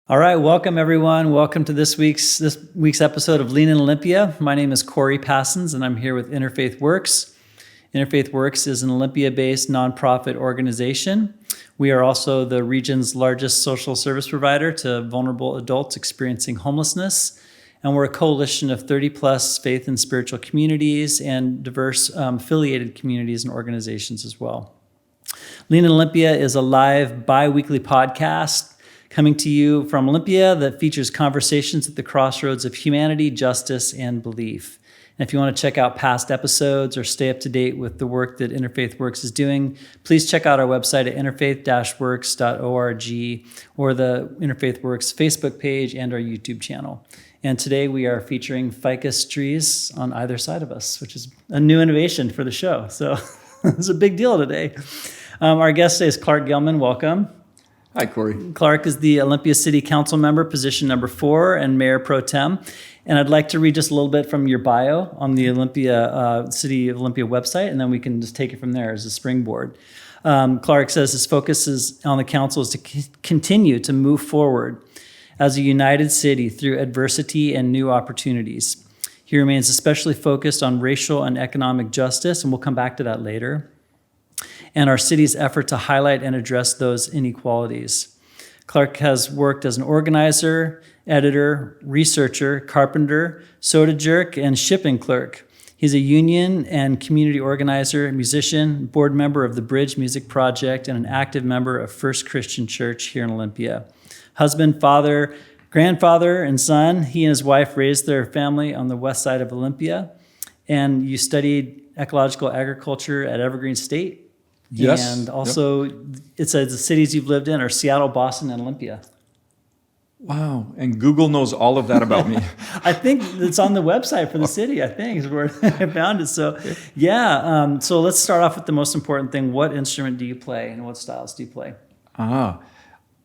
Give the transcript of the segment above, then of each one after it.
All right, welcome everyone. Welcome to this week's episode of Lean in Olympia. My name is Corey Passons, and I'm here with Interfaith Works. Interfaith Works is an Olympia-based nonprofit organization. We are also the region's largest social service provider to vulnerable adults experiencing homelessness, and we're a coalition of 30-plus faith and spiritual communities and diverse affiliated communities and organizations as well. Lean in Olympia is a live bi-weekly podcast coming to you from Olympia that features conversations at the crossroads of humanity, justice, and belief. And if you want to check out past episodes or stay up to date with the work that Interfaith Works is doing, please check out our website at interfaith-works.org or the Interfaith Works Facebook page and our YouTube channel. And today we are featuring ficus trees on either side of us, which is a new innovation for the show. So it's a big deal today. Our guest today is Clark Gilman. Welcome. Hi, Corey. Clark is the Olympia City Council member, position number 4, and Mayor Pro Tem. And I'd like to read just a little bit from your bio on the City of Olympia website, and then we can just take it from there as a springboard. Clark says his focus is on the council is to continue to move forward as a united city through adversity and new opportunities. He remains especially focused on racial and economic justice, and we'll come back to that later, and our city's effort to highlight and address those inequalities. Clark has worked as an organizer, editor, researcher, carpenter, soda jerk, and shipping clerk. He's a union and community organizer, musician, board member of the Bridge Music Project, and an active member of First Christian Church here in Olympia. Husband, father, grandfather, and son. He and his wife raised their family on the west side of Olympia. And you studied ecological agriculture at Evergreen State. Yes. And also, it says the cities you've lived in are Seattle, Boston, and Olympia. Wow. And Google knows all of that about me. I think it's on the website for the city, I think, is where I found it. So, yeah. So let's start off with the most important thing. What instrument do you play, and what styles do you play?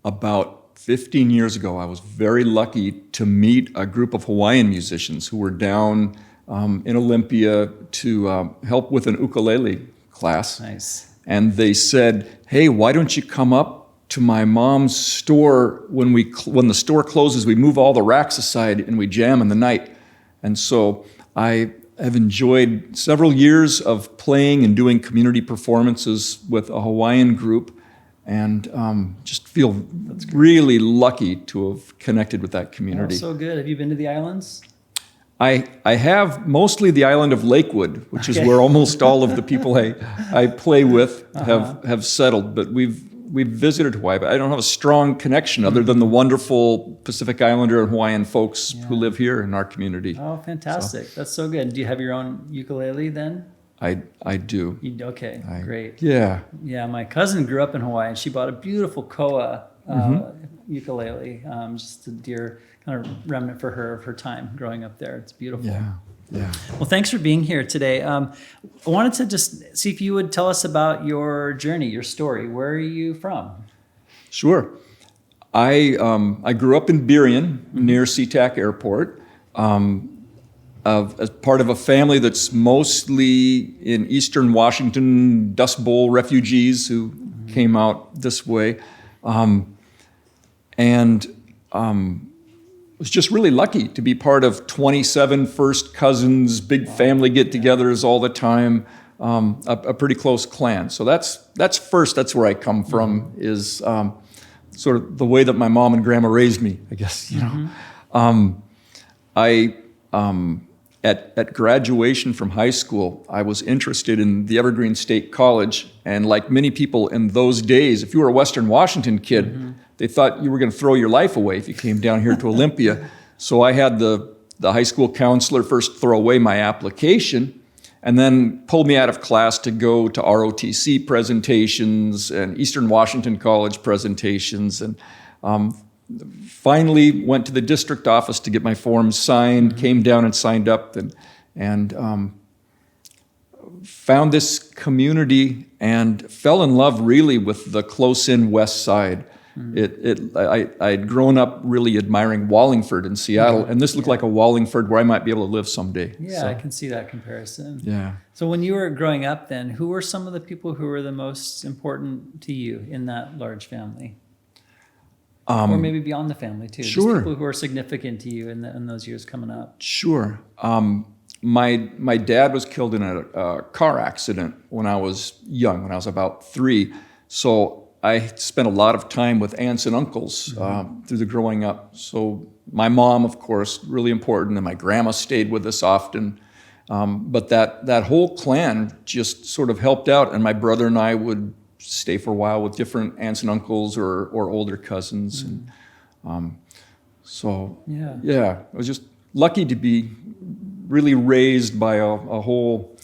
About 15 years ago, I was very lucky to meet a group of Hawaiian musicians who were down in Olympia to help with an ukulele class. Nice. And they said, hey, why don't you come up to my mom's store when the store closes, we move all the racks aside and we jam in the night. And so I have enjoyed several years of playing and doing community performances with a Hawaiian group, and just feel really lucky to have connected with that community. Oh, so good. Have you been to the islands? I have mostly the island of Lakewood, which is where almost all of the people I play with have settled. But we've visited Hawaii, but I don't have a strong connection other than the wonderful Pacific Islander and Hawaiian folks who live here in our community. Oh, fantastic. So, that's so good. Do you have your own ukulele then? I do. Okay, great. Yeah. Yeah, my cousin grew up in Hawaii, and she bought a beautiful koa ukulele, just a dear kind of remnant for her of her time growing up there. It's beautiful. Yeah. Well, thanks for being here today. I wanted to just see if you would tell us about your journey, your story. Where are you from? Sure. I grew up in Burien near SeaTac Airport, as part of a family that's mostly in Eastern Washington, Dust Bowl refugees who came out this way, was just really lucky to be part of 27 first cousins, big family get-togethers all the time, a pretty close clan. So that's first. That's where I come from. Is sort of the way that my mom and grandma raised me, I guess. At graduation from high school, I was interested in the Evergreen State College, and like many people in those days, if you were a Western Washington kid, they thought you were going to throw your life away if you came down here to Olympia. So I had the high school counselor first throw away my application, and then pulled me out of class to go to ROTC presentations and Eastern Washington College presentations, and finally went to the district office to get my forms signed, came down and signed up, and found this community and fell in love really with the close-in west side. I'd grown up really admiring Wallingford in Seattle, and this looked like a Wallingford where I might be able to live someday. Yeah, so I can see that comparison. Yeah. So when you were growing up then, who were some of the people who were the most important to you in that large family? or maybe beyond the family too. Sure. Just people who are significant to you in those years coming up. Sure. My dad was killed in a car accident when I was young, when I was about 3. So I spent a lot of time with aunts and uncles through the growing up. So my mom, of course, really important, and my grandma stayed with us often. But that whole clan just sort of helped out, and my brother and I would stay for a while with different aunts and uncles or older cousins. And I was just lucky to be really raised by a whole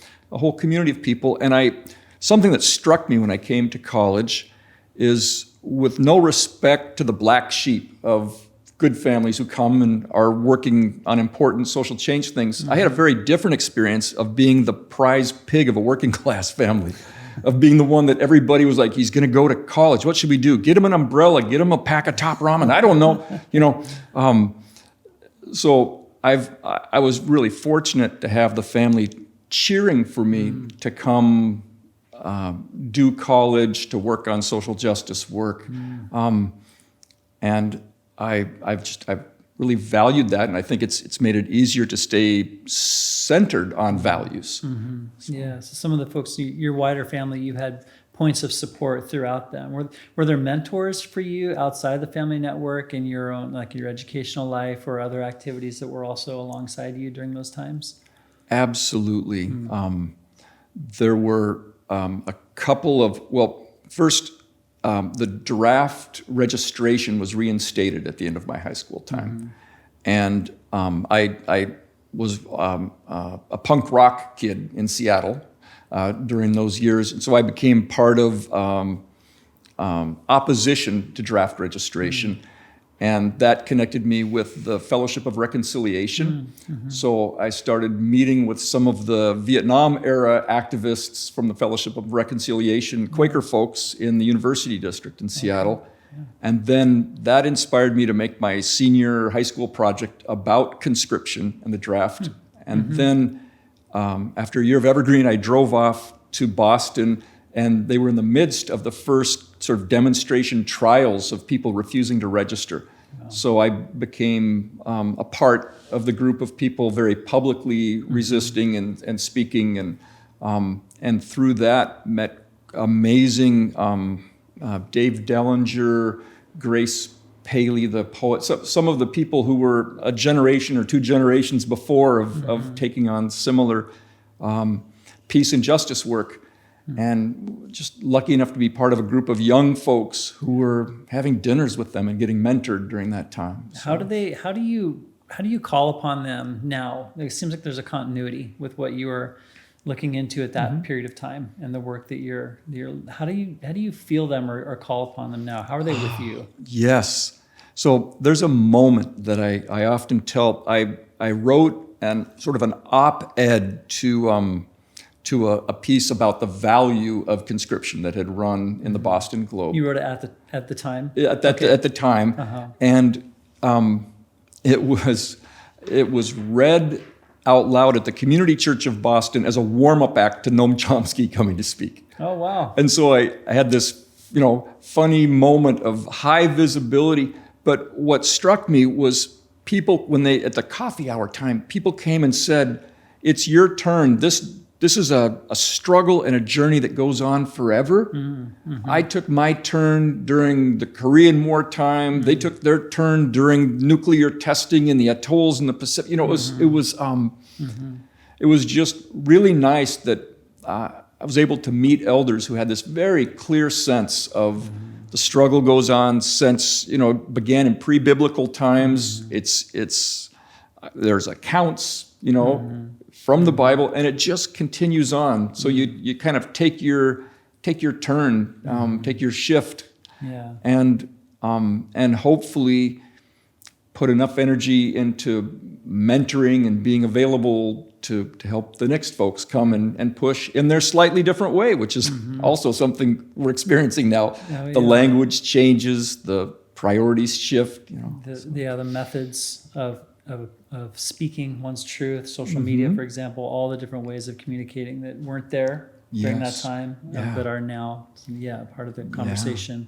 community of people. And something that struck me when I came to college is, with no respect to the black sheep of good families who come and are working on important social change things, I had a very different experience of being the prize pig of a working class family, of being the one that everybody was like, he's going to go to college. What should we do? Get him an umbrella, get him a pack of Top Ramen. I don't know, So I was really fortunate to have the family cheering for me to come do college, to work on social justice work. And I've really valued that, and I think it's made it easier to stay centered on values. Yeah, so some of the folks, your wider family, you had points of support throughout them. Were there mentors for you outside the family network in your own, like your educational life, or other activities that were also alongside you during those times? Absolutely. There were a couple of, first, the draft registration was reinstated at the end of my high school time. And I was a punk rock kid in Seattle during those years. And so I became part of opposition to draft registration. And that connected me with the Fellowship of Reconciliation. So I started meeting with some of the Vietnam-era activists from the Fellowship of Reconciliation, Quaker folks in the University District in Seattle. And then that inspired me to make my senior high school project about conscription and the draft. And then after a year of Evergreen, I drove off to Boston, and they were in the midst of the first sort of demonstration trials of people refusing to register. So I became a part of the group of people very publicly resisting and speaking, and through that met amazing Dave Dellinger, Grace Paley, the poet, some of the people who were a generation or 2 generations before of taking on similar peace and justice work. And just lucky enough to be part of a group of young folks who were having dinners with them and getting mentored during that time. So. How do you call upon them now? It seems like there's a continuity with what you were looking into at that period of time and the work that you're how do you feel them or call upon them now? How are they with you? Yes. So there's a moment that I often tell. I wrote sort of an op-ed to a piece about the value of conscription that had run in the Boston Globe. You wrote it at the time? At the time. And it was read out loud at the Community Church of Boston as a warm-up act to Noam Chomsky coming to speak. Oh, wow. And so I had this, funny moment of high visibility. But what struck me was people, at the coffee hour time, people came and said, "It's your turn. This is a struggle and a journey that goes on forever." I took my turn during the Korean War time. They took their turn during nuclear testing in the atolls in the Pacific. It was just really nice that I was able to meet elders who had this very clear sense of the struggle goes on since began in pre-biblical times. There's accounts from the Bible, and it just continues on. So you kind of take your turn, take your shift, and hopefully put enough energy into mentoring and being available to help the next folks come and push in their slightly different way, which is also something we're experiencing now. The language changes, the priorities shift. The methods of speaking one's truth, social media, for example, all the different ways of communicating that weren't there during that time, but are now, part of the conversation.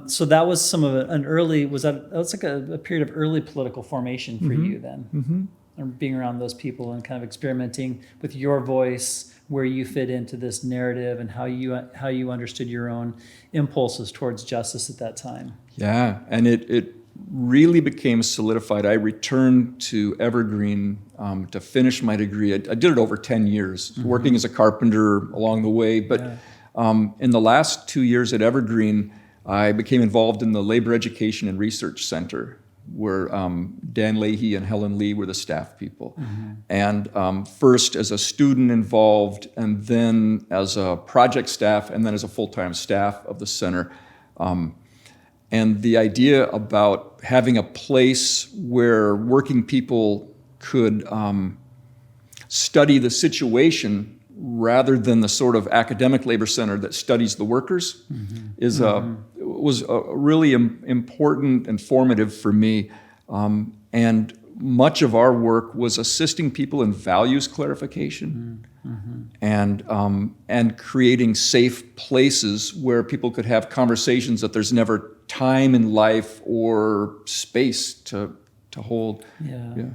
So that was some of an early, that was like a period of early political formation for you then? And being around those people and kind of experimenting with your voice, where you fit into this narrative and how you understood your own impulses towards justice at that time. Yeah, and it really became solidified. I returned to Evergreen to finish my degree. I did it over 10 years, working as a carpenter along the way. But in the last 2 years at Evergreen, I became involved in the Labor Education and Research Center, where Dan Leahy and Helen Lee were the staff people. And first as a student involved, and then as a project staff, and then as a full-time staff of the center. And the idea about having a place where working people could study the situation rather than the sort of academic labor center that studies the workers was really important and formative for me. And much of our work was assisting people in values clarification and creating safe places where people could have conversations that there's never time in life or space to hold. Yeah.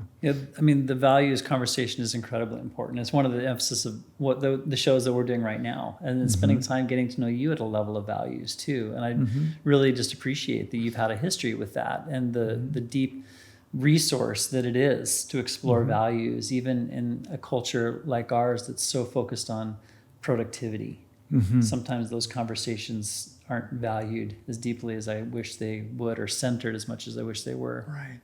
I mean, the values conversation is incredibly important. It's one of the emphasis of what the shows that we're doing right now, and then spending time getting to know you at a level of values too. And I really just appreciate that you've had a history with that and the deep resource that it is to explore values, even in a culture like ours that's so focused on productivity. Sometimes those conversations aren't valued as deeply as I wish they would, or centered as much as I wish they were. Right.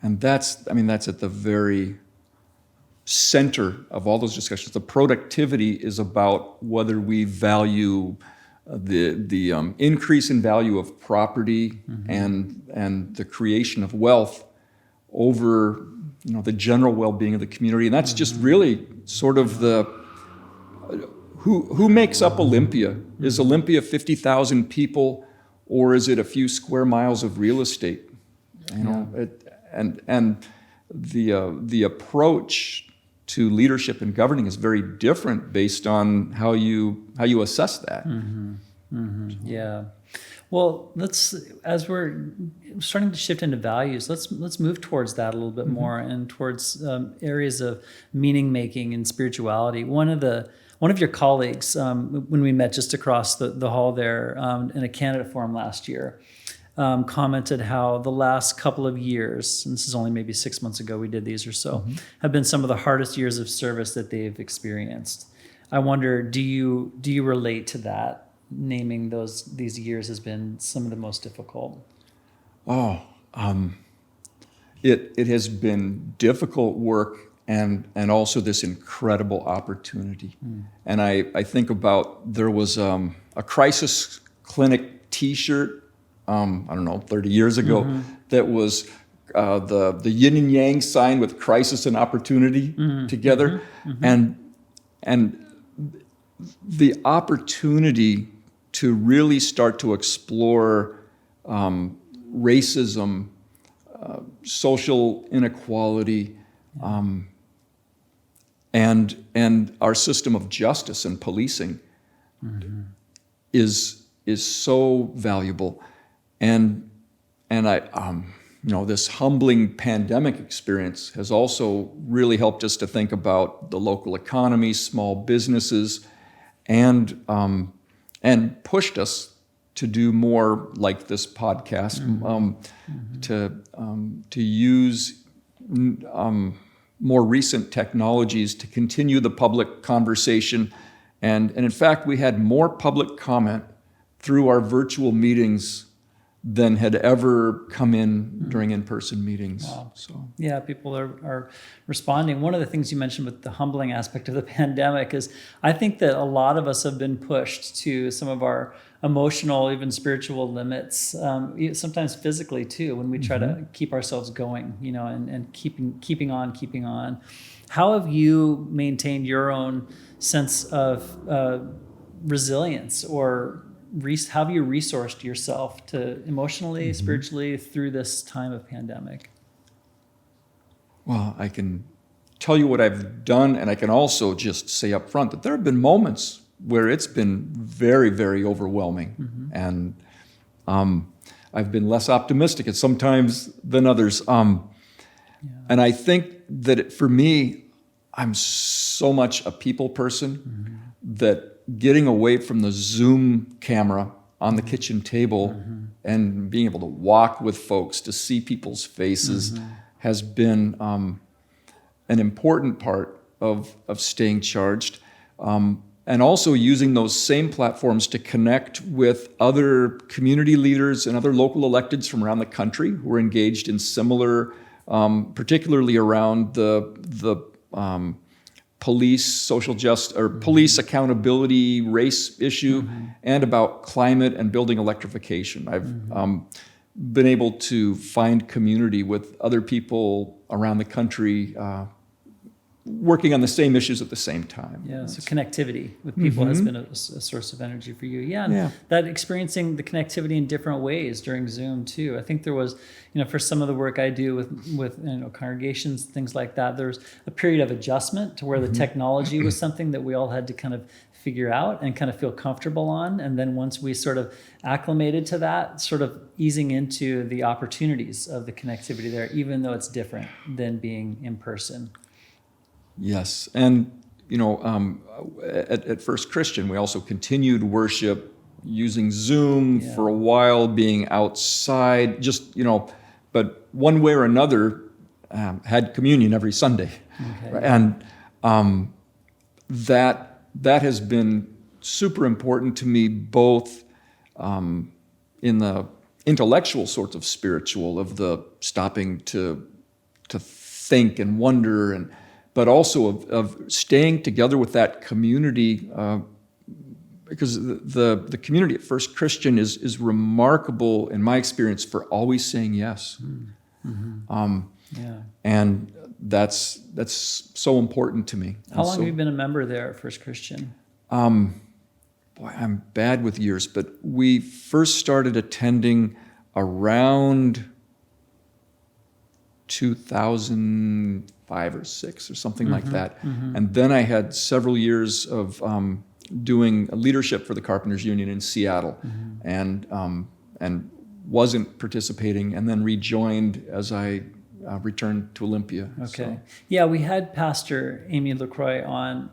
And that's at the very center of all those discussions. The productivity is about whether we value the increase in value of property and the creation of wealth over the general well-being of the community. And that's just really sort of who makes up Olympia? Is Olympia 50,000 people, or is it a few square miles of real estate? And the approach to leadership and governing is very different based on how you assess that. Yeah. Well, as we're starting to shift into values, let's move towards that a little bit more, and towards areas of meaning making and spirituality. One of your colleagues, when we met just across the hall there in a candidate forum last year, commented how the last couple of years, and this is only maybe 6 months ago we did these or so, have been some of the hardest years of service that they've experienced. I wonder, do you relate to that, naming these years has been some of the most difficult? It has been difficult work and also this incredible opportunity. And I think about, there was a crisis clinic T-shirt, 30 years ago, that was the yin and yang sign with crisis and opportunity together. And the opportunity to really start to explore racism, social inequality, and our system of justice and policing is so valuable. And I this humbling pandemic experience has also really helped us to think about the local economy, small businesses, and pushed us to do more like this podcast, to use more recent technologies to continue the public conversation. And in fact, we had more public comment through our virtual meetings than had ever come in during in-person meetings. Wow. So yeah, people are responding. One of the things you mentioned with the humbling aspect of the pandemic is, I think that a lot of us have been pushed to some of our emotional, even spiritual limits, sometimes physically too, when we try to keep ourselves going, and keeping on. How have you maintained your own sense of resilience, or how have you resourced yourself to emotionally, spiritually through this time of pandemic? Well, I can tell you what I've done, and I can also just say up front that there have been moments where it's been very, very overwhelming. And I've been less optimistic at some times than others. And I think that for me, I'm so much a people person that getting away from the Zoom camera on the kitchen table and being able to walk with folks, to see people's faces, has been an important part of staying charged. And also using those same platforms to connect with other community leaders and other local electeds from around the country who are engaged in similar, particularly around the police social justice or police accountability, race issue, and about climate and building electrification. I've been able to find community with other people around the country working on the same issues at the same time. Yeah, so connectivity with people has been a source of energy for you. Yeah, and that experiencing the connectivity in different ways during Zoom too. I think there was, for some of the work I do with congregations, things like that, there's a period of adjustment to where the technology was something that we all had to kind of figure out and kind of feel comfortable on. And then once we sort of acclimated to that, sort of easing into the opportunities of the connectivity there, even though it's different than being in person. Yes, and at First Christian, we also continued worship using Zoom for a while, being outside, but one way or another, had communion every Sunday, and that has been super important to me, both in the intellectual sorts of spiritual, of the stopping to think and wonder, but also of staying together with that community, because the community at First Christian is remarkable, in my experience, for always saying yes. And that's so important to me. How long have you been a member there at First Christian? Boy, I'm bad with years, but we first started attending around 2005 or 6 or something like that. And then I had several years of doing leadership for the Carpenters Union in Seattle, and wasn't participating, and then rejoined as I returned to Olympia. Okay. So. Yeah, we had Pastor Amy LaCroix on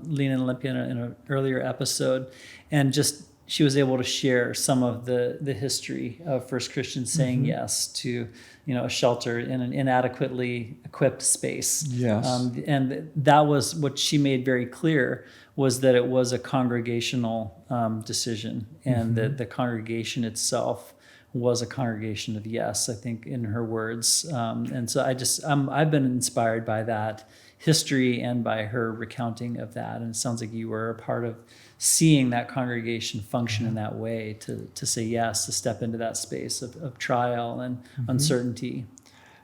Lean in Olympia in an earlier episode, and just she was able to share some of the history of First Christian saying yes to a shelter in an inadequately equipped space. Yes. And that was what she made very clear, was that it was a congregational decision, and that the congregation itself was a congregation of yes, I think, in her words. And so I've been inspired by that history and by her recounting of that. And it sounds like you were a part of seeing that congregation function in that way, to say yes, to step into that space of trial and uncertainty.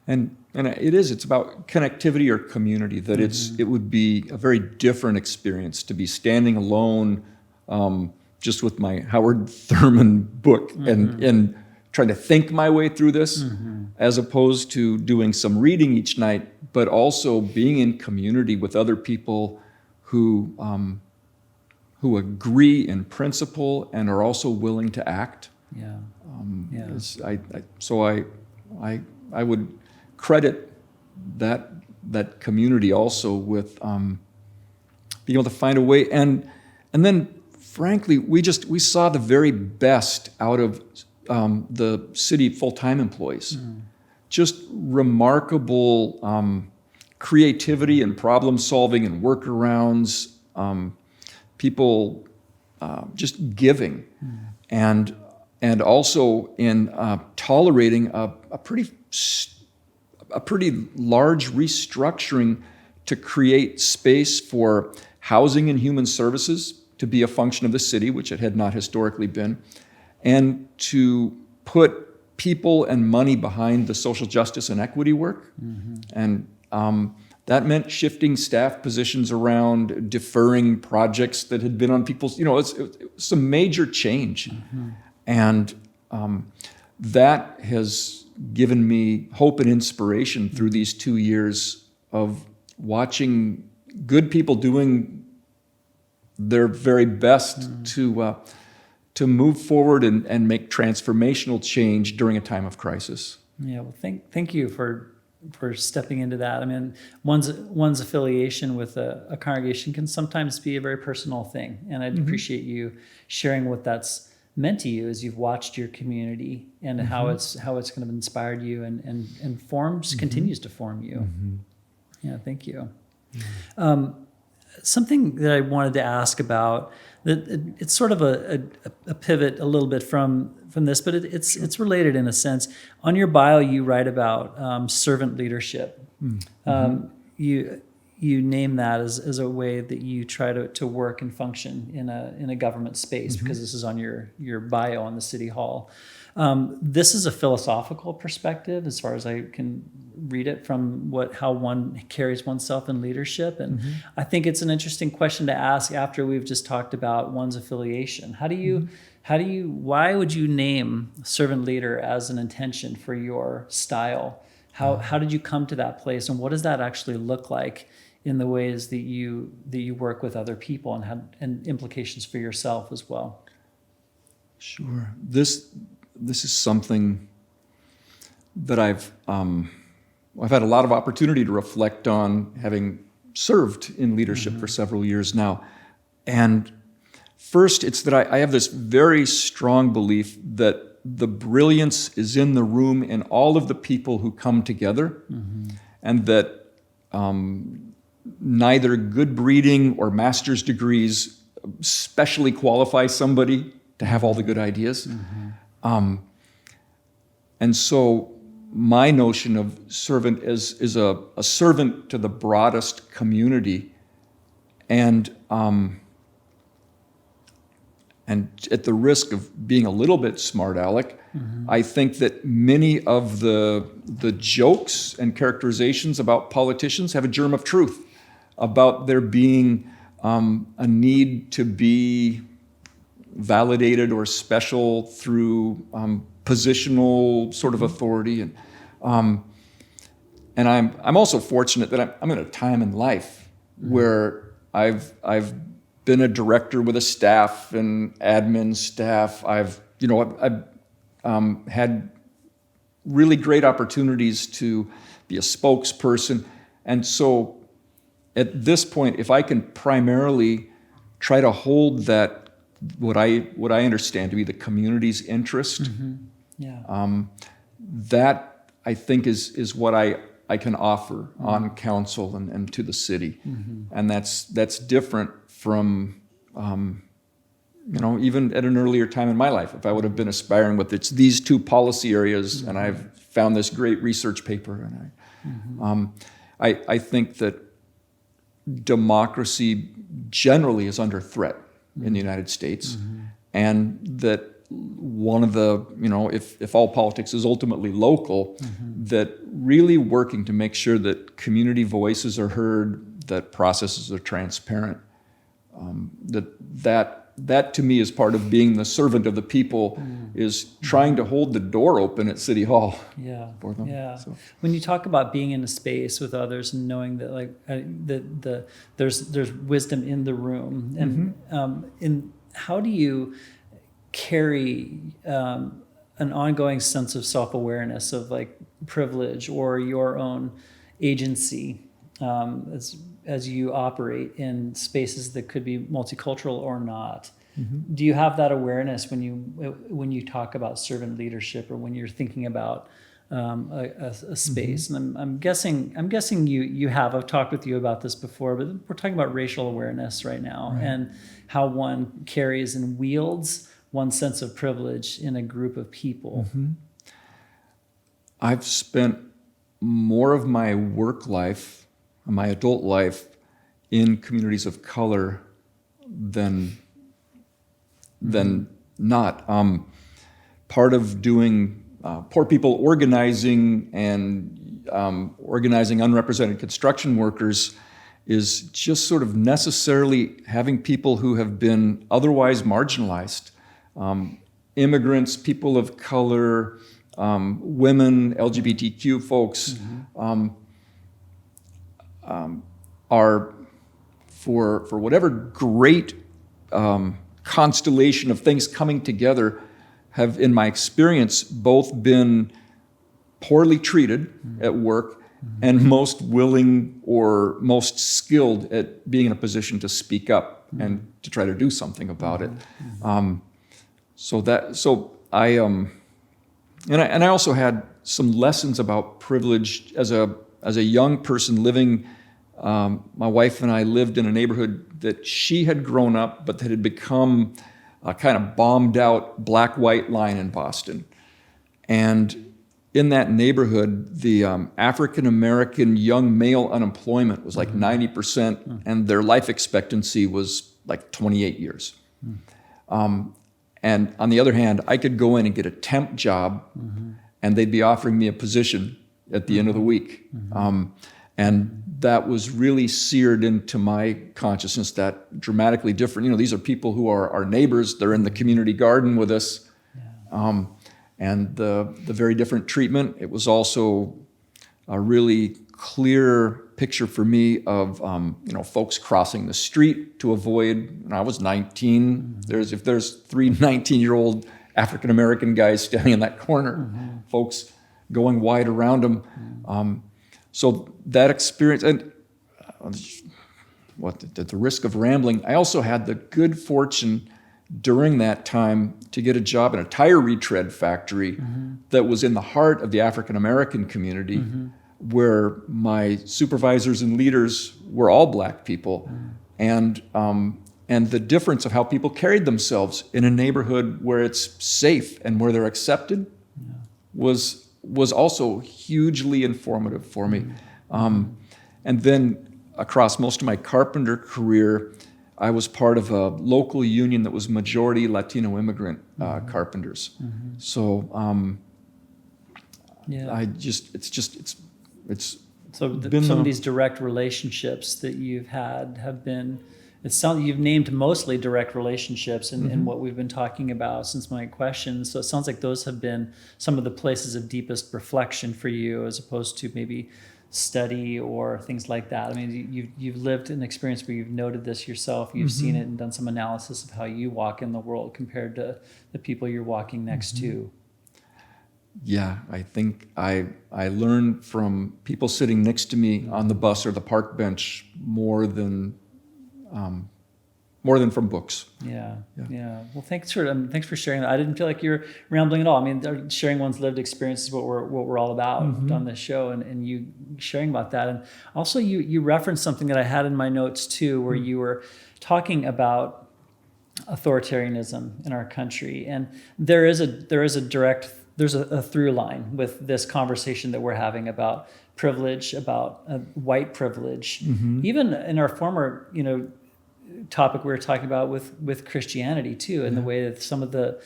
And it's about connectivity or community, that it would be a very different experience to be standing alone, just with my Howard Thurman book and trying to think my way through this, as opposed to doing some reading each night, but also being in community with other people who agree in principle and are also willing to act. I would credit that community also with being able to find a way, and then frankly, we saw the very best out of the city full-time employees. Just remarkable creativity and problem solving and workarounds, people just giving, and also in tolerating a pretty large restructuring to create space for housing and human services to be a function of the city, which it had not historically been, and to put people and money behind the social justice and equity work. And that meant shifting staff positions around, deferring projects that had been on people's, it's some major change. And that has given me hope and inspiration through these 2 years of watching good people doing their very best to move forward and make transformational change during a time of crisis. Yeah, well, thank you for stepping into that. I mean, one's affiliation with a congregation can sometimes be a very personal thing, and I'd appreciate you sharing what that's meant to you as you've watched your community and how it's kind of inspired you and forms continues to form you. Yeah, thank you. Something that I wanted to ask about, that it's sort of a pivot a little bit from this, but it's related in a sense. On your bio, you write about servant leadership. You name that as a way that you try to work and function in a government space, because this is on your bio on the City Hall. This is a philosophical perspective, as far as I can read it, from how one carries oneself in leadership. And I think it's an interesting question to ask after we've just talked about one's affiliation. Why would you name servant leader as an intention for your style? How did you come to that place, and what does that actually look like in the ways that you work with other people, and implications for yourself as well? Sure. This is something that I've had a lot of opportunity to reflect on, having served in leadership for several years now. And first, it's that I have this very strong belief that the brilliance is in the room in all of the people who come together, and that neither good breeding or master's degrees specially qualify somebody to have all the good ideas. And so my notion of servant is a servant to the broadest community. And at the risk of being a little bit smart aleck, I think that many of the jokes and characterizations about politicians have a germ of truth about there being a need to be validated or special through positional sort of authority. And I'm also fortunate that I'm at a time in life where I've been a director with a staff and admin staff. I've had really great opportunities to be a spokesperson. And so at this point, if I can primarily try to hold that, what I understand to be the community's interest, that I think is what I can offer on council and to the city. And that's different from even at an earlier time in my life. If I would have been aspiring with these two policy areas, and I've found this great research paper, and I think that democracy generally is under threat in the United States, and that one of the, if all politics is ultimately local, that really working to make sure that community voices are heard, that processes are transparent, that to me is part of being the servant of the people, is trying to hold the door open at City Hall for them. Yeah. So. When you talk about being in a space with others and knowing that there's wisdom in the room, and how do you carry an ongoing sense of self-awareness of privilege or your own agency as you operate in spaces that could be multicultural or not? Do you have that awareness when you talk about servant leadership, or when you're thinking about a space? And I'm guessing you have. I've talked with you about this before, but we're talking about racial awareness right now, and how one carries and wields one sense of privilege in a group of people. I've spent more of my work life, my adult life, in communities of color than not. Part of doing poor people organizing and organizing unrepresented construction workers is just sort of necessarily having people who have been otherwise marginalized. Immigrants, people of color, women, LGBTQ folks, are, for whatever great constellation of things coming together have, in my experience, both been poorly treated at work and most willing or most skilled at being in a position to speak up and to try to do something about it. And I also had some lessons about privilege as a young person living. My wife and I lived in a neighborhood that she had grown up, but that had become a kind of bombed out black-white line in Boston. And in that neighborhood, the African-American young male unemployment was like 90%, and their life expectancy was like 28 years. And on the other hand, I could go in and get a temp job, and they'd be offering me a position at the end of the week. And that was really seared into my consciousness, that dramatically different. You know, these are people who are our neighbors. They're in the community garden with us. And the very different treatment. It was also a really clear picture for me of folks crossing the street to avoid. When I was 19, if there's 3 19-year-old African American guys standing in that corner, folks going wide around them. So that experience, and at the risk of rambling, I also had the good fortune during that time to get a job in a tire retread factory that was in the heart of the African American community, where my supervisors and leaders were all black people, and the difference of how people carried themselves in a neighborhood where it's safe and where they're accepted was also hugely informative for me. And then across most of my carpenter career, I was part of a local union that was majority Latino immigrant carpenters. So some of these direct relationships that you've had have been. You've named mostly direct relationships in what we've been talking about since my question. So it sounds like those have been some of the places of deepest reflection for you, as opposed to maybe study or things like that. I mean, you've lived an experience where you've noted this yourself. You've seen it and done some analysis of how you walk in the world compared to the people you're walking next to. Yeah, I think I learned from people sitting next to me on the bus or the park bench more than from books. Yeah. Well, thanks for sharing that. I didn't feel like you're rambling at all. I mean, sharing one's lived experience is what we're all about on this show, and you sharing about that. And also, you referenced something that I had in my notes too, where you were talking about authoritarianism in our country, and there's a through line with this conversation that we're having about privilege, about white privilege, even in our former, topic we were talking about with Christianity too, and the way that some of the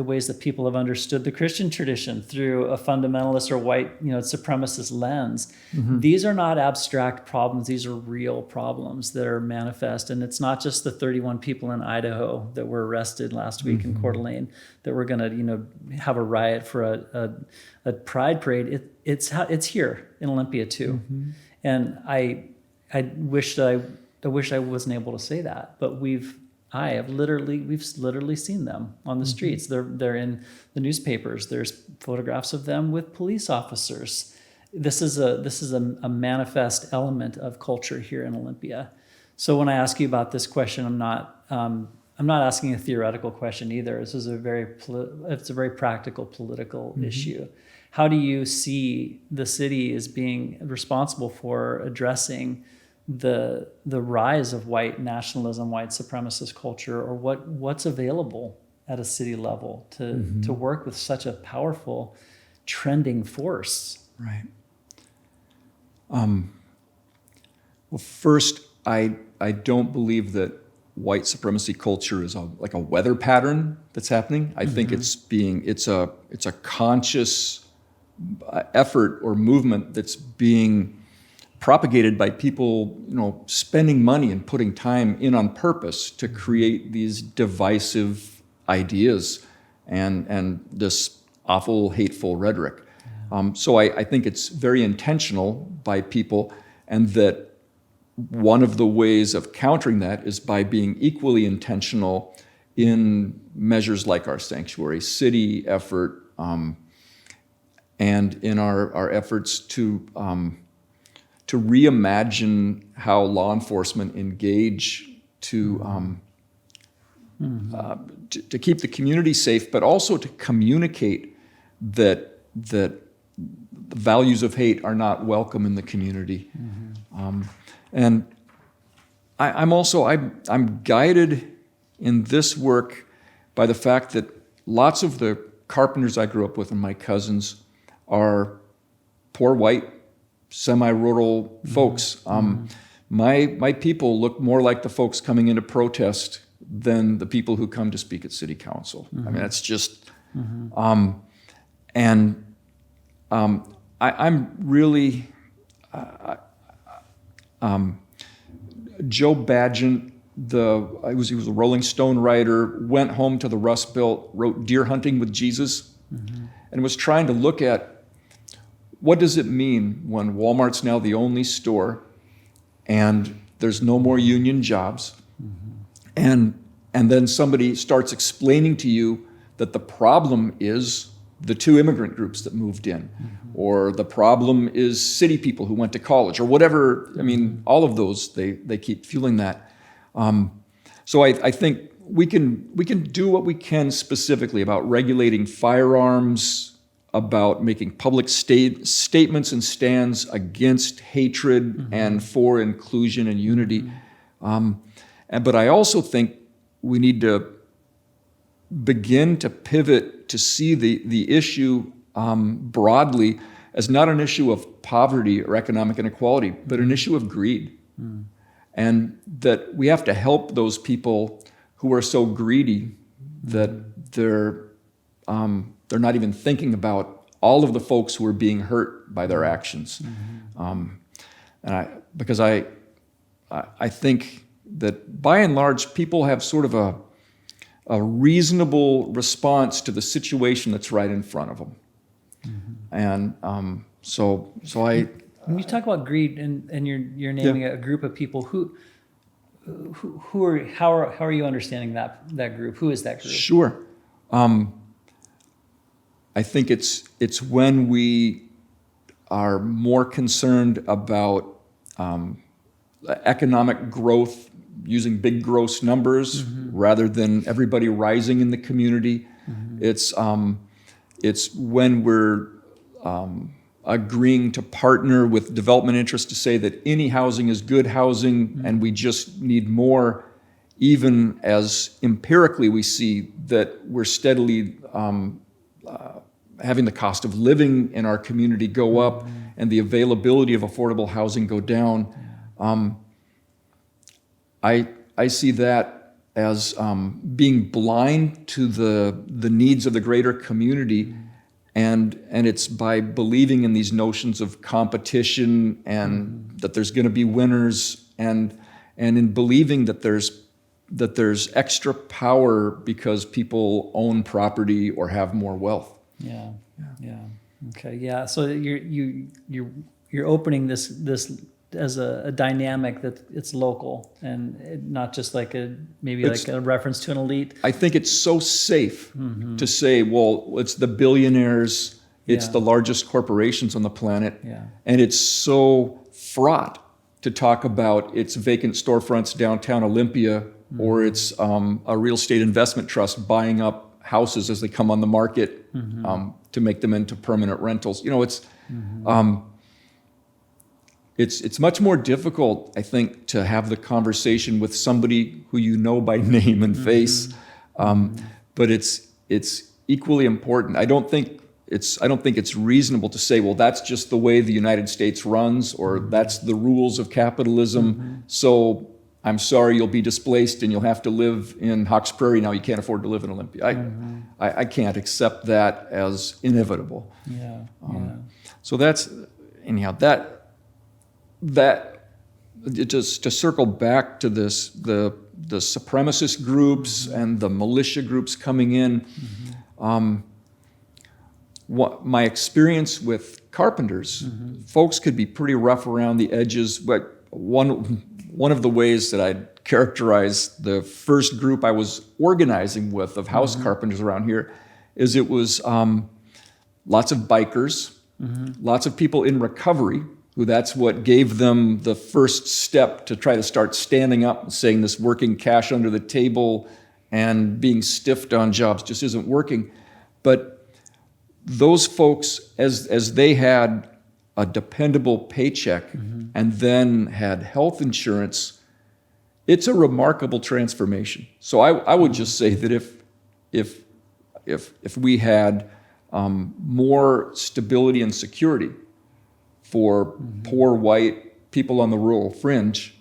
ways that people have understood the Christian tradition through a fundamentalist or white supremacist lens. These are not abstract problems; these are real problems that are manifest. And it's not just the 31 people in Idaho that were arrested last week in Coeur d'Alene that we're going to have a riot for a pride parade. It's here in Olympia too, and I wish I wasn't able to say that, but we've literally seen them on the streets. They're in the newspapers. There's photographs of them with police officers. This is a manifest element of culture here in Olympia. So when I ask you about this question, I'm not asking a theoretical question either. This is it's a very practical political issue. How do you see the city as being responsible for addressing the rise of white nationalism, white supremacist culture, or what's available at a city level to work with such a powerful trending force? Right. Well, first, I don't believe that white supremacy culture is like a weather pattern that's happening. I think it's a conscious effort or movement that's being propagated by people, spending money and putting time in on purpose to create these divisive ideas and this awful, hateful rhetoric. So I think it's very intentional by people, and that one of the ways of countering that is by being equally intentional in measures like our sanctuary city effort, and in our efforts to reimagine how law enforcement engage to keep the community safe, but also to communicate that the values of hate are not welcome in the community. And I'm guided in this work by the fact that lots of the carpenters I grew up with and my cousins are poor white, semi-rural folks. My people look more like the folks coming in to protest than the people who come to speak at city council. I mean, that's just, I'm really, Joe Badgent, he was a Rolling Stone writer, went home to the Rust Belt, wrote Deer Hunting with Jesus, and was trying to look at what does it mean when Walmart's now the only store and there's no more union jobs, and then somebody starts explaining to you that the problem is the two immigrant groups that moved in, or the problem is city people who went to college, or whatever. I mean, all of those, they keep fueling that. So I think we can do what we can specifically about regulating firearms, about making public statements and stands against hatred and for inclusion and unity. But I also think we need to begin to pivot to see the issue broadly as not an issue of poverty or economic inequality, but an issue of greed. And that we have to help those people who are so greedy that they're not even thinking about all of the folks who are being hurt by their actions. Because I think that by and large, people have sort of a reasonable response to the situation that's right in front of them. And so when you talk about greed and you're naming a group of people, how are you understanding that group? Who is that group? Sure. I think it's when we are more concerned about economic growth using big gross numbers rather than everybody rising in the community. It's when we're agreeing to partner with development interests to say that any housing is good housing and we just need more, even as empirically we see that we're steadily having the cost of living in our community go up and the availability of affordable housing go down. I see that as being blind to the needs of the greater community, and it's by believing in these notions of competition and that there's going to be winners, and in believing that there's extra power because people own property or have more wealth. Yeah. Okay. Yeah. So you're opening this as a dynamic that it's local and not just like a reference to an elite. I think it's so safe to say, well, it's the billionaires, it's the largest corporations on the planet, and it's so fraught to talk about its vacant storefronts downtown Olympia, or it's a real estate investment trust buying up houses as they come on the market to make them into permanent rentals. You know, it's much more difficult, I think, to have the conversation with somebody who you know by name and face, but it's equally important. I don't think it's reasonable to say, well, that's just the way the United States runs, or that's the rules of capitalism. So I'm sorry, you'll be displaced and you'll have to live in Hawks Prairie now. You can't afford to live in Olympia. I can't accept that as inevitable. So that's, anyhow, that just to circle back to this, the supremacist groups and the militia groups coming in, what my experience with carpenters, folks could be pretty rough around the edges, but one of the ways that I'd characterize the first group I was organizing with of house carpenters around here is it was lots of bikers, lots of people in recovery, who that's what gave them the first step to try to start standing up and saying this working cash under the table and being stiffed on jobs just isn't working. But those folks, as they had a dependable paycheck and then had health insurance, it's a remarkable transformation. So I would just say that if we had more stability and security for poor white people on the rural fringe,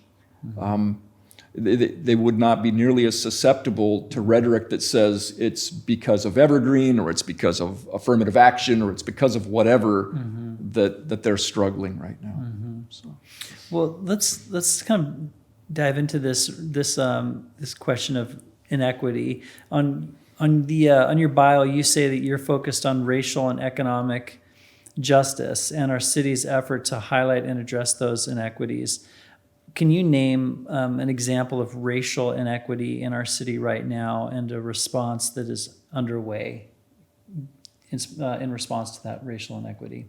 they would not be nearly as susceptible to rhetoric that says it's because of Evergreen or it's because of affirmative action or it's because of whatever that they're struggling right now. So. Well, let's kind of dive into this question of inequity. On your bio, you say that you're focused on racial and economic justice and our city's effort to highlight and address those inequities. Can you name an example of racial inequity in our city right now and a response that is underway in response to that racial inequity?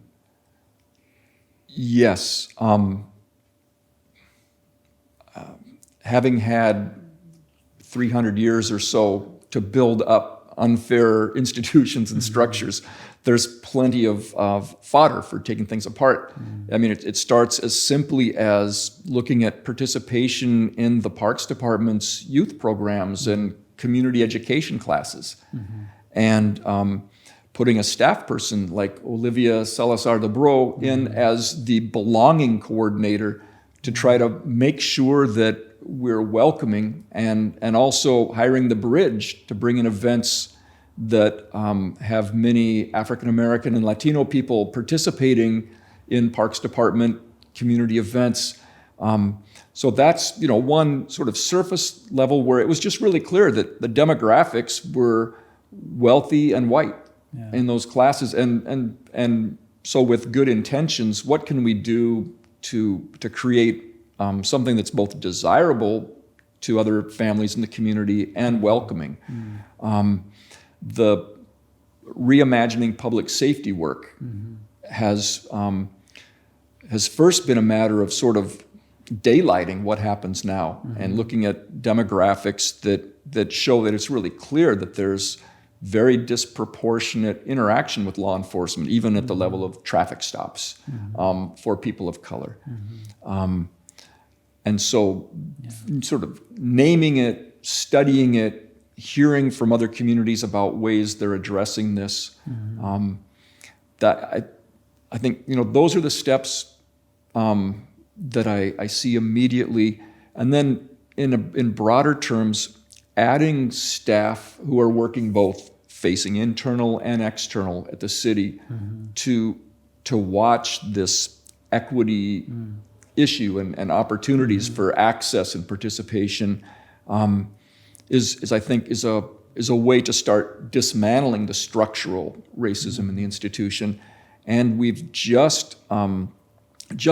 Yes. Having had 300 years or so to build up unfair institutions and structures, there's plenty of fodder for taking things apart. I mean, it starts as simply as looking at participation in the Parks Department's youth programs and community education classes. And putting a staff person like Olympia Salazar-de Bro in as the belonging coordinator to try to make sure that we're welcoming, and also hiring the Bridge to bring in events that have many African American and Latino people participating in Parks Department community events. So that's one sort of surface level where it was just really clear that the demographics were wealthy and white in those classes, and so with good intentions, what can we do to create something that's both desirable to other families in the community and welcoming. The reimagining public safety work has first been a matter of sort of daylighting what happens now and looking at demographics that show that it's really clear that there's very disproportionate interaction with law enforcement, even at the level of traffic stops for people of color. And so sort of naming it, studying it, hearing from other communities about ways they're addressing this, that I think those are the steps that I see immediately. And then in broader terms, adding staff who are working both facing internal and external at the city to watch this equity issue and opportunities for access and participation is I think a way to start dismantling the structural racism in the institution. And we've just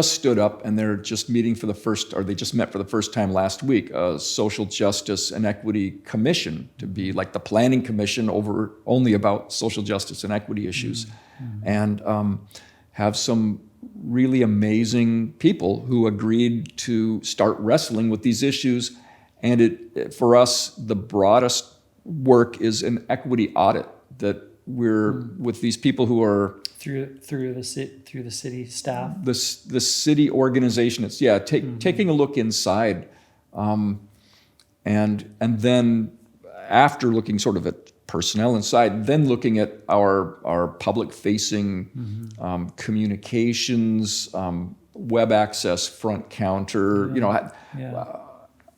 stood up, and they're just meeting they just met for the first time last week, a Social Justice and Equity Commission to be like the planning commission over only about social justice and equity issues, and have some really amazing people who agreed to start wrestling with these issues. And for us, the broadest work is an equity audit that we're with these people who are through the city staff. The city organization. It's taking a look inside, and then after looking sort of at personnel inside, then looking at our public-facing communications, web access, front counter.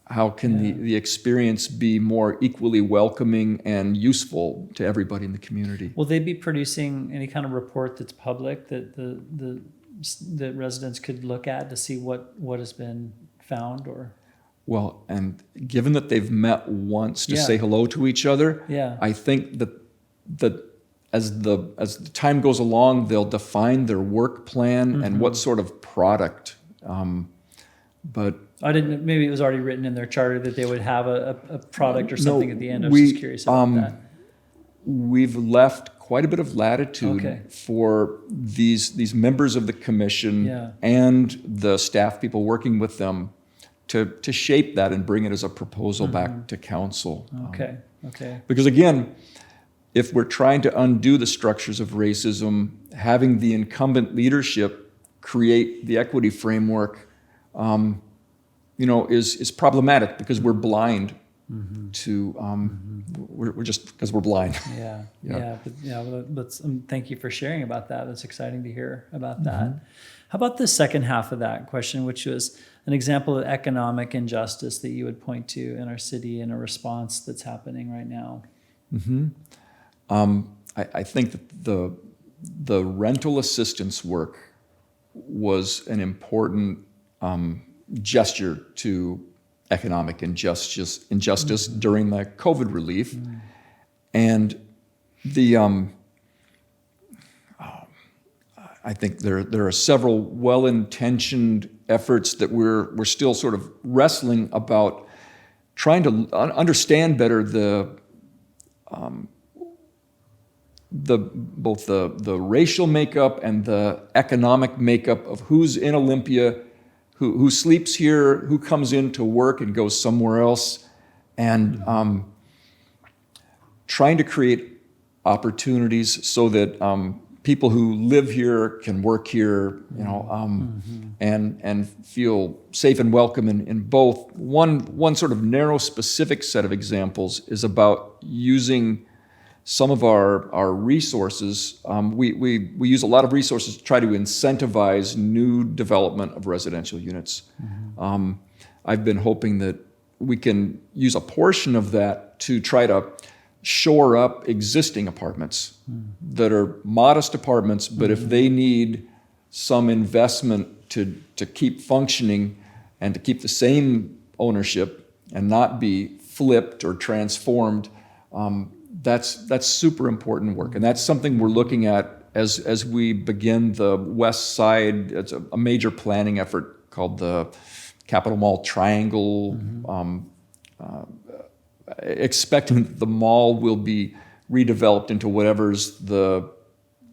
How can the experience be more equally welcoming and useful to everybody in the community? Will they be producing any kind of report that's public that the residents could look at to see what has been found? Or well, and given that they've met once to say hello to each other, I think that as the time goes along, they'll define their work plan and what sort of product But I didn't. Maybe it was already written in their charter that they would have a product or No, something at the end. I was just curious about that. we've left quite a bit of latitude Okay. for these members of the commission Yeah. and the staff people working with them to shape that and bring it as a proposal back to council. Okay. Okay. Because again, if we're trying to undo the structures of racism, having the incumbent leadership create the equity framework, is problematic because we're blind to, we're just because we're blind. Yeah. Yeah. But thank you for sharing about that. That's exciting to hear about that. How about the second half of that question, which was an example of economic injustice that you would point to in our city and a response that's happening right now? I think that the rental assistance work was an important gesture to economic injustice during the COVID relief, and the I think there are several well-intentioned efforts that we're still sort of wrestling about, trying to understand better both the racial makeup and the economic makeup of who's in Olympia, who sleeps here, who comes in to work and goes somewhere else, and trying to create opportunities so that people who live here can work here, and feel safe and welcome in both. One sort of narrow, specific set of examples is about using some of our resources. We use a lot of resources to try to incentivize new development of residential units. I've been hoping that we can use a portion of that to try to shore up existing apartments that are modest apartments, but if they need some investment to keep functioning and to keep the same ownership and not be flipped or transformed, that's super important work. And that's something we're looking at as we begin the West Side. It's a major planning effort called the Capitol Mall Triangle, expecting that the mall will be redeveloped into whatever's the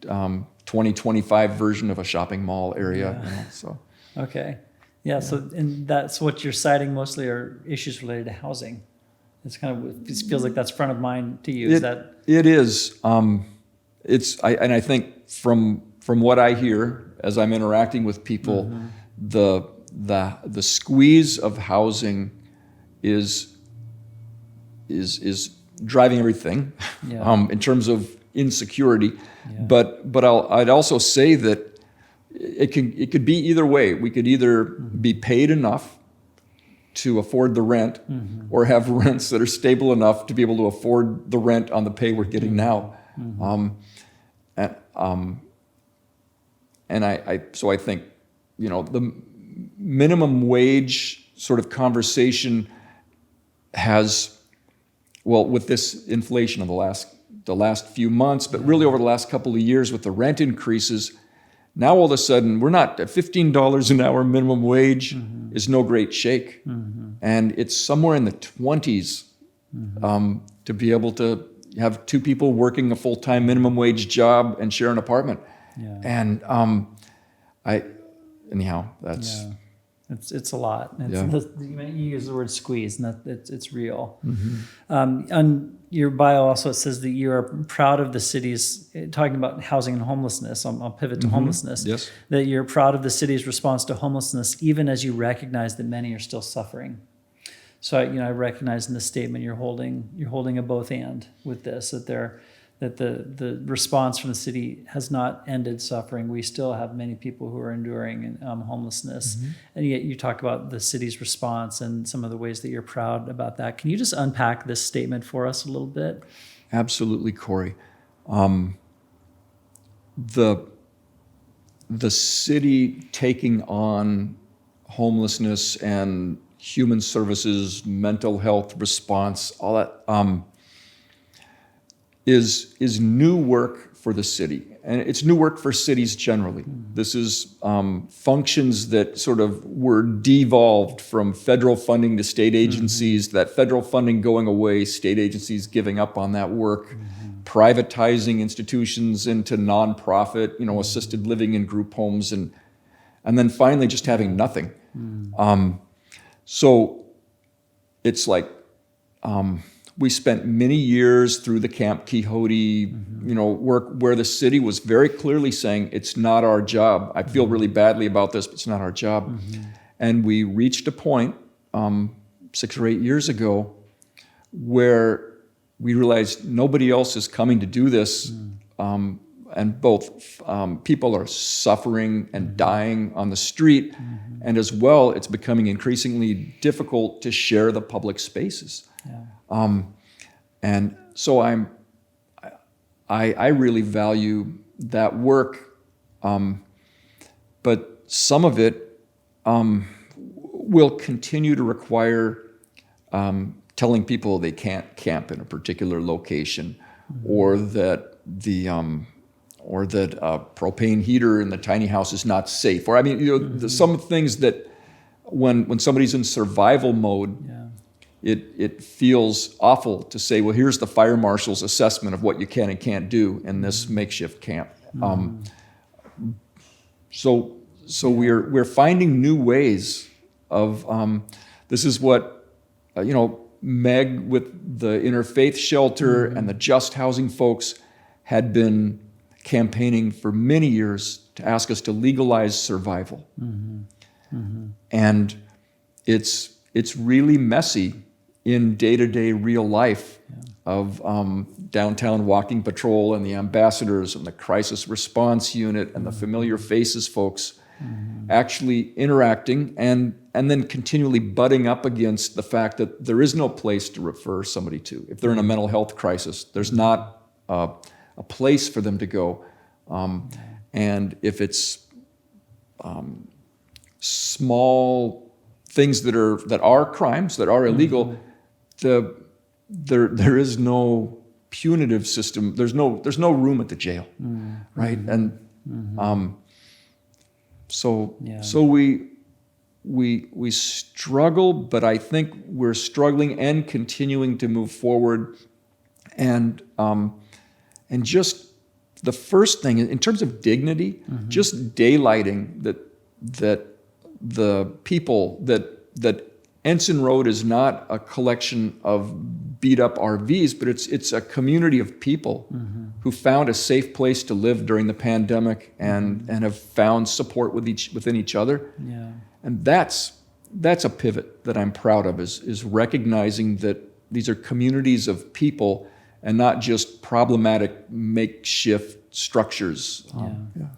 2025 version of a shopping mall area. So. Okay. Yeah. So, and that's what you're citing mostly are issues related to housing. It's kind of, it feels like that's front of mind to you. It is. I think from what I hear as I'm interacting with people, the squeeze of housing is driving everything in terms of insecurity. Yeah. But I'd also say that it could be either way. We could either be paid enough to afford the rent, or have rents that are stable enough to be able to afford the rent on the pay we're getting now. So I think, the minimum wage sort of conversation has, well, with this inflation of the last few months, but really over the last couple of years with the rent increases, now all of a sudden we're not at $15 an hour minimum wage is no great shake. And it's somewhere in the 20s to be able to have two people working a full-time minimum wage job and share an apartment. Yeah. And that's... Yeah. It's a lot. You use the word squeeze, and it's real. On your bio also it says that you are proud of the city's, talking about housing and homelessness, I'll pivot to homelessness, yes. That you're proud of the city's response to homelessness, even as you recognize that many are still suffering. So I recognize in this statement you're holding a both and with this, that the response from the city has not ended suffering. We still have many people who are enduring homelessness. And yet you talk about the city's response and some of the ways that you're proud about that. Can you just unpack this statement for us a little bit? Absolutely, Corey. The city taking on homelessness and human services, mental health response, all that, is new work for the city, and it's new work for cities generally. This is functions that sort of were devolved from federal funding to state agencies, that federal funding going away, state agencies giving up on that work, privatizing institutions into nonprofit, assisted living and group homes, and then finally just having nothing. So it's like we spent many years through the Camp Quixote, work where the city was very clearly saying, it's not our job. I feel really badly about this, but it's not our job. And we reached a point 6 or 8 years ago where we realized nobody else is coming to do this. And both people are suffering and dying on the street. And as well, it's becoming increasingly difficult to share the public spaces. And so I really value that work, but some of it will continue to require telling people they can't camp in a particular location, or that a propane heater in the tiny house is not safe. Or there's some things that when somebody's in survival mode, it feels awful to say, well, here's the fire marshal's assessment of what you can and can't do in this makeshift camp. So we're finding new ways of, this is what, Meg with the Interfaith Shelter and the Just Housing folks had been campaigning for many years to ask us to legalize survival. And it's really messy in day-to-day real life of downtown walking patrol and the ambassadors and the crisis response unit and the familiar faces folks actually interacting and then continually butting up against the fact that there is no place to refer somebody to. If they're in a mental health crisis, there's not a place for them to go. And if it's small things that are crimes, that are illegal, there is no punitive system. There's no room at the jail, right? And so we struggle, but I think we're struggling and continuing to move forward. And just the first thing in terms of dignity, just daylighting that the people that Ensign Road is not a collection of beat up RVs, but it's a community of people who found a safe place to live during the pandemic and have found support within each other. And that's a pivot that I'm proud of, is recognizing that these are communities of people and not just problematic makeshift structures.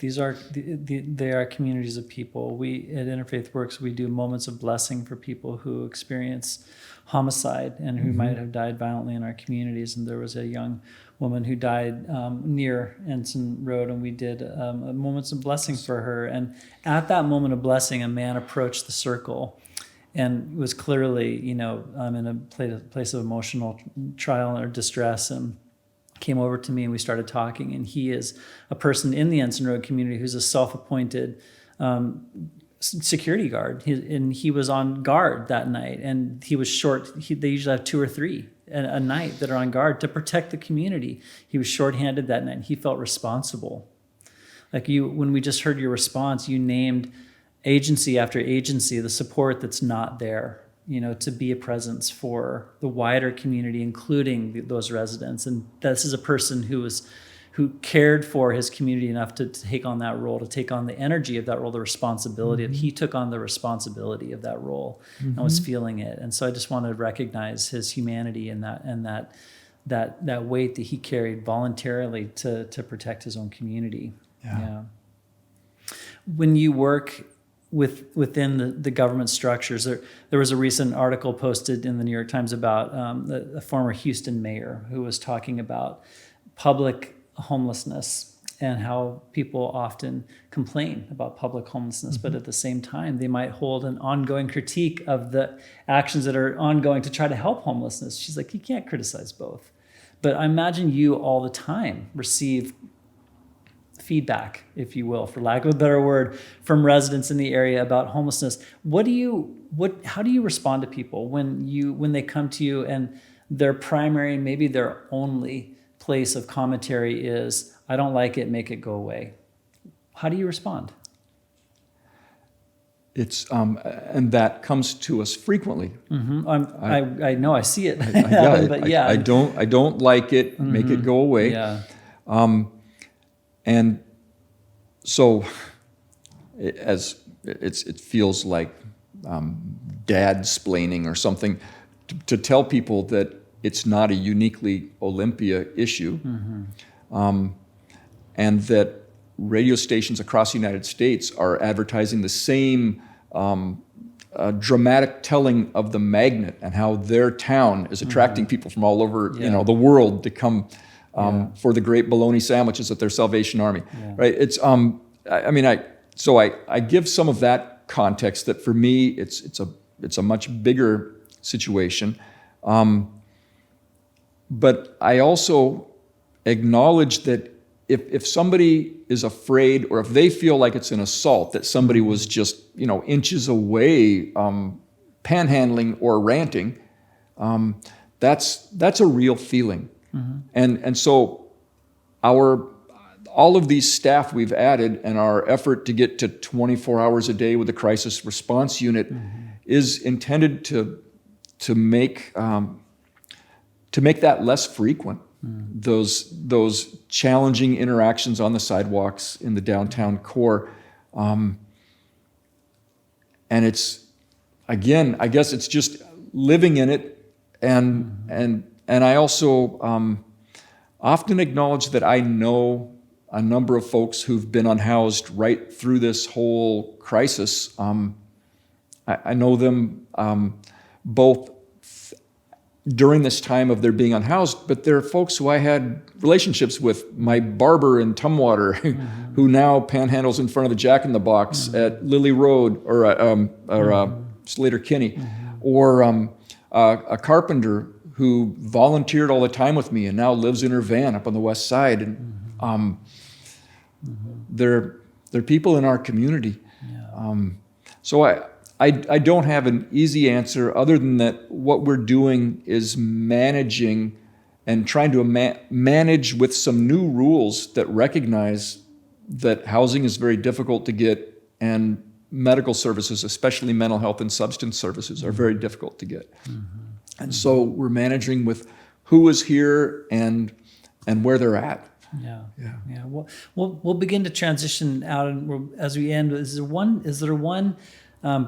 They are communities of people. We at Interfaith Works, we do moments of blessing for people who experience homicide and who might have died violently in our communities. And there was a young woman who died near Ensign Road, and we did a moments of blessing for her. And at that moment of blessing, a man approached the circle and was clearly, in a place of emotional trial or distress, and came over to me and we started talking. And he is a person in the Ensign Road community who's a self-appointed security guard. He was on guard that night, and he was short. They usually have 2 or 3 a night that are on guard to protect the community. He was shorthanded that night, and he felt responsible. Like when we just heard your response, you named agency after agency, the support that's not there, to be a presence for the wider community, including those residents. And this is a person who cared for his community enough to take on that role, to take on the energy of that role, the responsibility. He took on the responsibility of that role and was feeling it. And so I just wanted to recognize his humanity and that weight that he carried voluntarily to protect his own community. Yeah. When you work within the government structures, there was a recent article posted in the New York Times about a former Houston mayor who was talking about public homelessness and how people often complain about public homelessness, but at the same time, they might hold an ongoing critique of the actions that are ongoing to try to help homelessness. She's like, you can't criticize both. But I imagine you all the time receive feedback, if you will, for lack of a better word, from residents in the area about homelessness. How do you respond to people when they come to you and their primary, maybe their only place of commentary is, I don't like it, make it go away? How do you respond? It's and that comes to us frequently. Mm-hmm. I know, I see it. I don't like it. Mm-hmm. Make it go away. Yeah. And so, it feels like dad-splaining or something to tell people that it's not a uniquely Olympia issue, mm-hmm. And that radio stations across the United States are advertising the same dramatic telling of the magnet and how their town is attracting mm-hmm. people from all over the world to come for the great bologna sandwiches at their Salvation Army. Yeah. Right? It's I give some of that context that for me it's a much bigger situation, but I also acknowledge that if somebody is afraid or if they feel like it's an assault, that somebody was just inches away panhandling or ranting, that's a real feeling. Mm-hmm. And so all of these staff we've added and our effort to get to 24 hours a day with the crisis response unit mm-hmm. is intended to make that less frequent. Those challenging interactions on the sidewalks in the downtown core, and it's, again, I guess it's just living in it, and I also often acknowledge that I know a number of folks who've been unhoused right through this whole crisis. I know them both during this time of their being unhoused, but there are folks who I had relationships with, my barber in Tumwater, mm-hmm. who now panhandles in front of the Jack in the Box mm-hmm. at Lily Road or mm-hmm. Slater Kinney, mm-hmm. or a carpenter who volunteered all the time with me and now lives in her van up on the west side. And they're people in our community. Yeah. So I don't have an easy answer other than that what we're doing is managing and trying to manage with some new rules that recognize that housing is very difficult to get and medical services, especially mental health and substance services, are very difficult to get. Mm-hmm. And so we're managing with who is here and where they're at. Yeah. Well, we'll begin to transition out, and as we end, is there one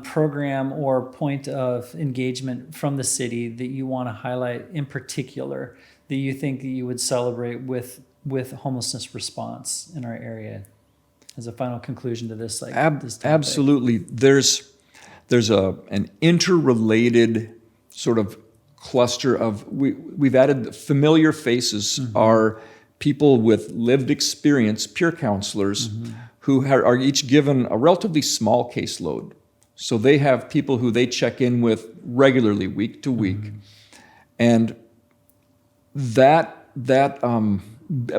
program or point of engagement from the city that you want to highlight in particular that you think that you would celebrate with homelessness response in our area as a final conclusion to this? Absolutely. There's an interrelated sort of cluster of, we've added familiar faces mm-hmm. are people with lived experience, peer counselors, mm-hmm. who are each given a relatively small caseload. So they have people who they check in with regularly, week to week. Mm-hmm. And that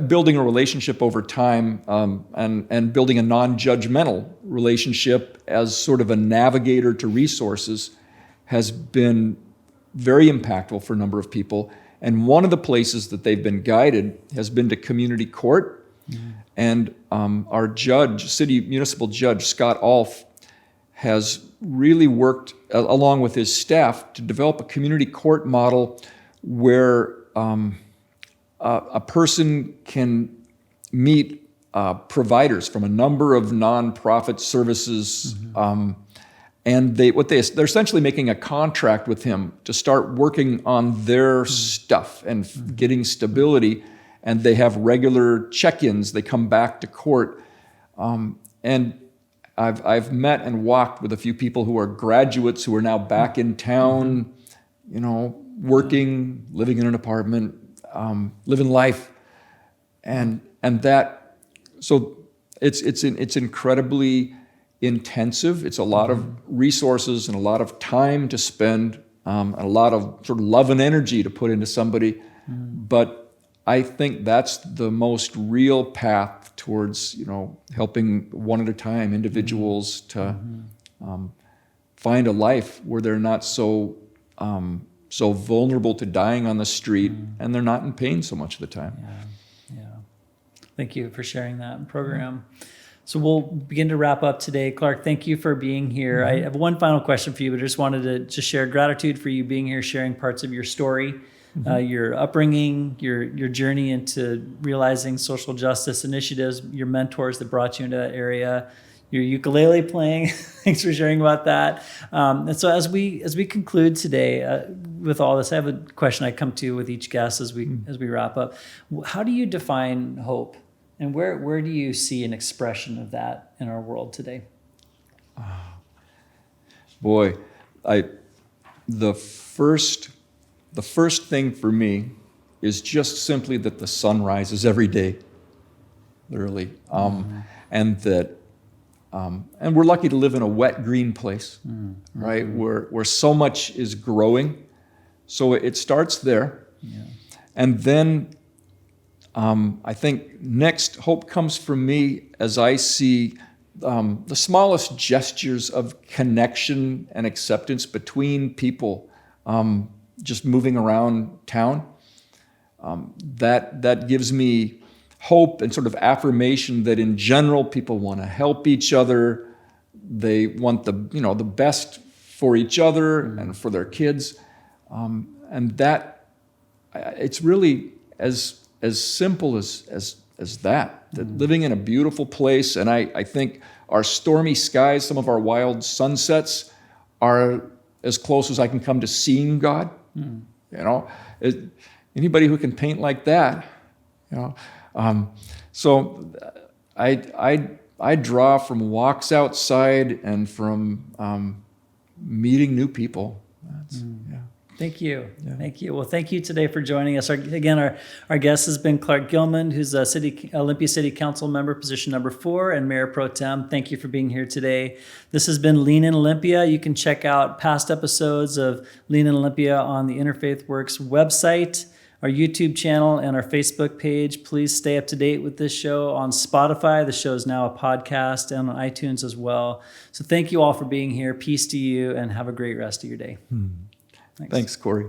building a relationship over time and building a non-judgmental relationship as sort of a navigator to resources has been very impactful for a number of people. And one of the places that they've been guided has been to community court. Mm-hmm. And our municipal judge, Scott Alf, has really worked along with his staff to develop a community court model where a person can meet providers from a number of nonprofit services, mm-hmm. And they're essentially making a contract with him to start working on their mm-hmm. stuff and mm-hmm. getting stability. And they have regular check-ins. They come back to court, and I've met and walked with a few people who are graduates who are now back in town, working, living in an apartment, living life, and that. So it's incredibly intensive. It's a lot of resources and a lot of time to spend, and a lot of sort of love and energy to put into somebody. But I think that's the most real path towards, helping one at a time individuals to find a life where they're not so vulnerable to dying on the street, and they're not in pain so much of the time. Yeah. Thank you for sharing that program. So we'll begin to wrap up today. Clark, thank you for being here. I have one final question for you, but I just wanted to just share gratitude for you being here, sharing parts of your story, your upbringing, your journey into realizing social justice initiatives, your mentors that brought you into that area, your ukulele playing. Thanks for sharing about that. And so as we conclude today with all this, I have a question I come to with each guest as we wrap up. How do you define hope? And where do you see an expression of that in our world today? Boy, the first thing for me is just simply that the sun rises every day, literally, and that, and we're lucky to live in a wet, green place, right, where so much is growing. So it starts there, and then. I think next, hope comes from me as I see the smallest gestures of connection and acceptance between people just moving around town. That gives me hope and sort of affirmation that in general people want to help each other. They want the best for each other and for their kids, and that it's really as simple as that living in a beautiful place. And I think our stormy skies, some of our wild sunsets are as close as I can come to seeing God. Anybody who can paint like that, so I draw from walks outside and from meeting new people. Thank you. Yeah. Thank you. Well, thank you today for joining us. Our guest has been Clark Gilman, who's a Olympia City Council member, position number 4, and Mayor Pro Tem. Thank you for being here today. This has been Lean in Olympia. You can check out past episodes of Lean in Olympia on the Interfaith Works website, our YouTube channel, and our Facebook page. Please stay up to date with this show on Spotify. The show is now a podcast, and on iTunes as well. So thank you all for being here. Peace to you, and have a great rest of your day. Thanks, Corey.